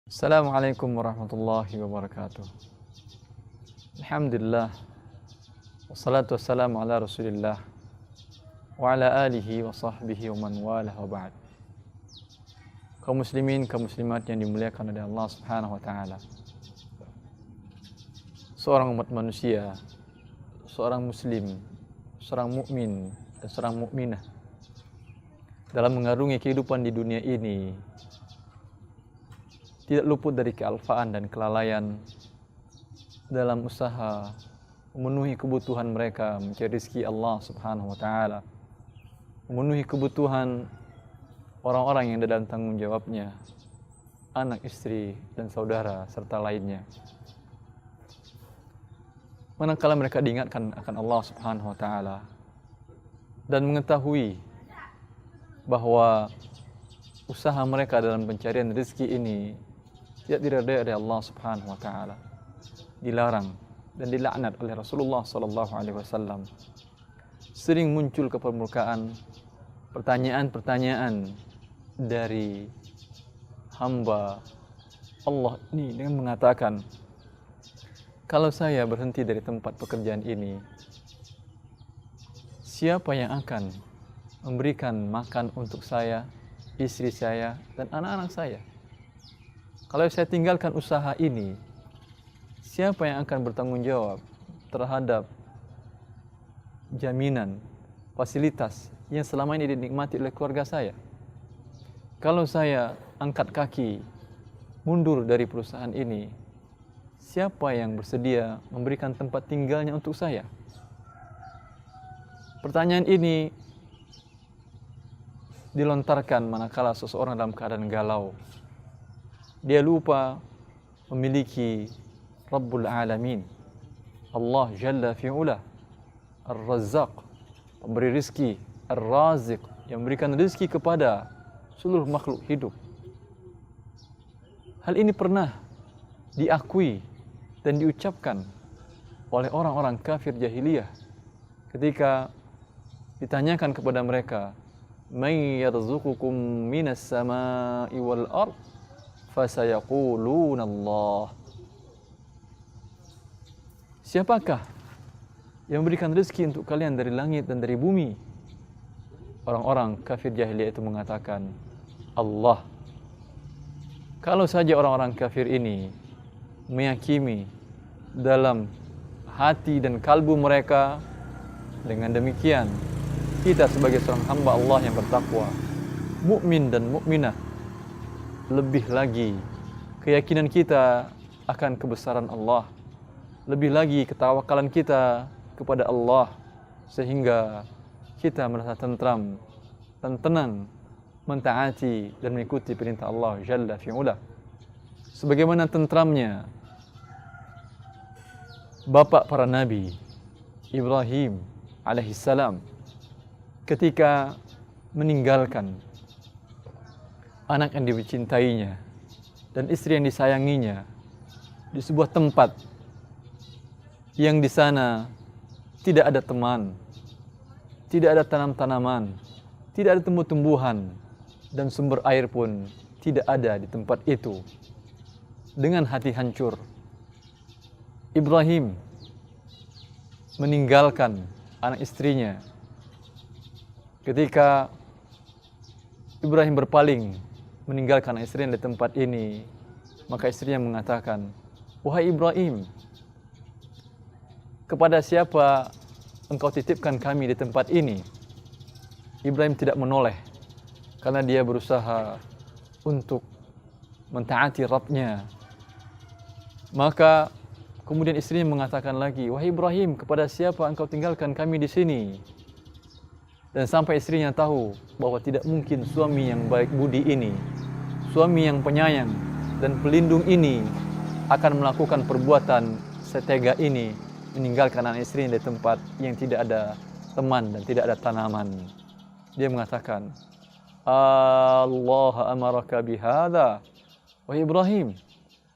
Assalamualaikum warahmatullahi wabarakatuh. Alhamdulillah. Wassalatu wassalamu ala rasulillah wa ala alihi wa sahbihi wa man walah wa ba'd. Kaum muslimin, kaum muslimat yang dimuliakan oleh Allah Subhanahu wa taala. Seorang umat manusia, seorang muslim, seorang mukmin dan seorang mukminah dalam mengarungi kehidupan di dunia ini tidak luput dari kealfaan dan kelalaian dalam usaha memenuhi kebutuhan mereka mencari rezeki Allah Subhanahu wa taala, memenuhi kebutuhan orang-orang yang dalam tanggung jawabnya, anak, istri, dan saudara serta lainnya. Manakala mereka diingatkan akan Allah Subhanahu wa taala dan mengetahui bahwa usaha mereka dalam pencarian rezeki ini tidak diridai oleh Allah Subhanahu wa taala, dilarang dan dilaknat oleh Rasulullah sallallahu alaihi wasallam. Sering muncul ke permukaan pertanyaan-pertanyaan dari hamba Allah ini dengan mengatakan, kalau saya berhenti dari tempat pekerjaan ini, siapa yang akan memberikan makan untuk saya, istri saya, dan anak-anak saya? Kalau saya tinggalkan usaha ini, siapa yang akan bertanggung jawab terhadap jaminan, fasilitas yang selama ini dinikmati oleh keluarga saya? Kalau saya angkat kaki, mundur dari perusahaan ini, siapa yang bersedia memberikan tempat tinggalnya untuk saya? Pertanyaan ini dilontarkan manakala seseorang dalam keadaan galau. Dia lupa memiliki Rabbul Alamin, Allah Jalla fi'ula, Ar-Razzaq, pemberi rizki, Ar-Raziq, yang memberikan rizki kepada seluruh makhluk hidup. Hal ini pernah diakui dan diucapkan oleh orang-orang kafir jahiliyah ketika ditanyakan kepada mereka, "May yarzuqukum minas sama'i wal ard?" Fasayaquluna Allah. Siapakah yang memberikan rezeki untuk kalian dari langit dan dari bumi? Orang-orang kafir jahiliyah itu mengatakan, Allah. Kalau saja orang-orang kafir ini meyakini dalam hati dan kalbu mereka, dengan demikian kita sebagai seorang hamba Allah yang bertakwa, mukmin dan mukminah, lebih lagi keyakinan kita akan kebesaran Allah, lebih lagi ketawakalan kita kepada Allah, sehingga kita merasa tentram dan tenang mentaati dan mengikuti perintah Allah Jalla fi'ula. Sebagaimana tentramnya bapak para nabi, Ibrahim alaihissalam, ketika meninggalkan anak yang dicintainya dan istri yang disayanginya di sebuah tempat yang di sana tidak ada teman, tidak ada tanam-tanaman, tidak ada tumbuh-tumbuhan, dan sumber air pun tidak ada di tempat itu. Dengan hati hancur, Ibrahim meninggalkan anak istrinya. Ketika Ibrahim berpaling meninggalkan istrinya di tempat ini, maka istrinya mengatakan, "Wahai Ibrahim, kepada siapa engkau titipkan kami di tempat ini?" Ibrahim tidak menoleh karena dia berusaha untuk mentaati Rabbnya. Maka kemudian istrinya mengatakan lagi, "Wahai Ibrahim, kepada siapa engkau tinggalkan kami di sini?" Dan sampai istrinya tahu bahwa tidak mungkin suami yang baik budi ini, suami yang penyayang dan pelindung ini akan melakukan perbuatan setega ini, meninggalkan anak istrinya di tempat yang tidak ada teman dan tidak ada tanaman. Dia mengatakan, Allah amaraka bihadza. Wahai Ibrahim,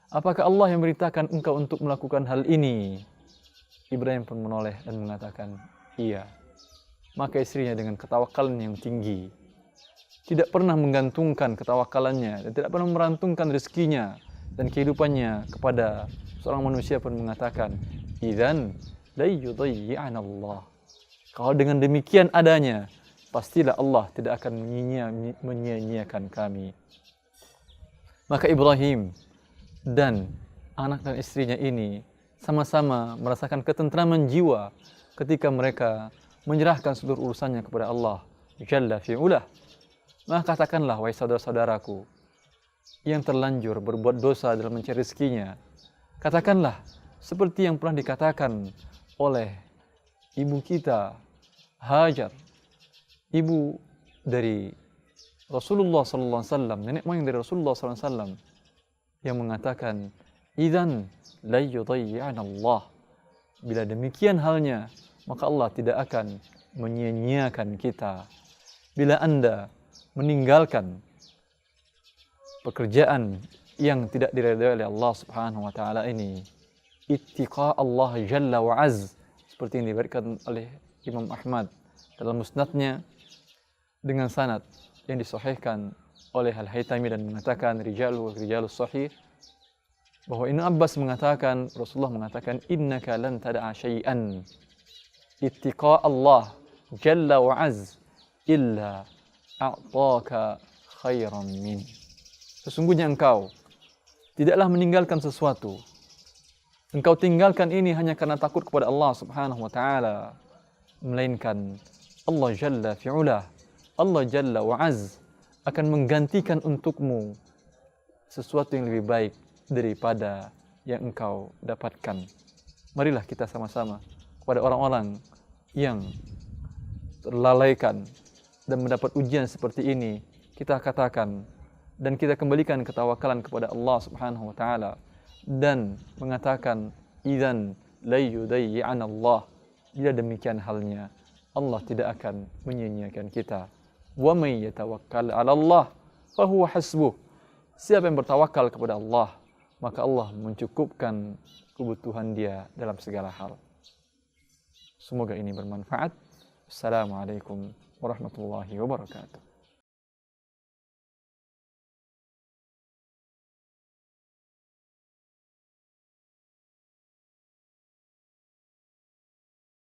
apakah Allah yang memberitakan engkau untuk melakukan hal ini? Ibrahim pun menoleh dan mengatakan, iya. Maka istrinya dengan ketawakalan yang tinggi, tidak pernah menggantungkan ketawakalannya dan tidak pernah merantungkan rezekinya dan kehidupannya kepada seorang manusia pun mengatakan, idzan la yudayyi'ana Allah. Kalau dengan demikian adanya, pastilah Allah tidak akan menyia-nyiakan kami. Maka Ibrahim dan anak dan istrinya ini sama-sama merasakan ketentraman jiwa ketika mereka menyerahkan seluruh urusannya kepada Allah Jalla fi'ulah. Maka katakanlah, wahai saudara-saudaraku yang terlanjur berbuat dosa dalam mencari rezekinya, katakanlah seperti yang pernah dikatakan oleh ibu kita Hajar, ibu dari Rasulullah SAW, nenek moyang dari Rasulullah SAW, yang mengatakan, idzan la yudayyi'ana Allah. Bila demikian halnya, maka Allah tidak akan menyia-nyiakan kita. Bila Anda meninggalkan pekerjaan yang tidak diridhai oleh Allah Subhanahu wa taala ini, ittiqa Allah Jalla wa Az, seperti yang diberikan oleh Imam Ahmad dalam musnadnya dengan sanad yang disahihkan oleh Al-Haytami dan mengatakan rijalus sahih, bahwa Ibnu Abbas mengatakan, Rasulullah mengatakan, innaka lan tada'a syai'an ittiqa Allah Jalla wa Az illa a'taka khairan min. Sesungguhnya engkau tidaklah meninggalkan sesuatu. Engkau tinggalkan ini hanya karena takut kepada Allah Subhanahu wa taala, melainkan Allah Jalla fi'ulah, Allah Jalla wa Az akan menggantikan untukmu sesuatu yang lebih baik daripada yang engkau dapatkan. Marilah kita sama-sama kepada orang-orang yang terlalaikan dan mendapat ujian seperti ini, kita katakan dan kita kembalikan ketawakalan kepada Allah Subhanahu wa taala dan mengatakan, idzan la yudayyi'ana Allah. Bila demikian halnya, Allah tidak akan menyia-nyiakan kita. Wa may yatawakkal 'ala Allah fa huwa hasbuh. Siapa yang bertawakal kepada Allah, maka Allah mencukupkan kebutuhan dia dalam segala hal. Semoga ini bermanfaat. Assalamualaikum warahmatullahi wabarakatuh.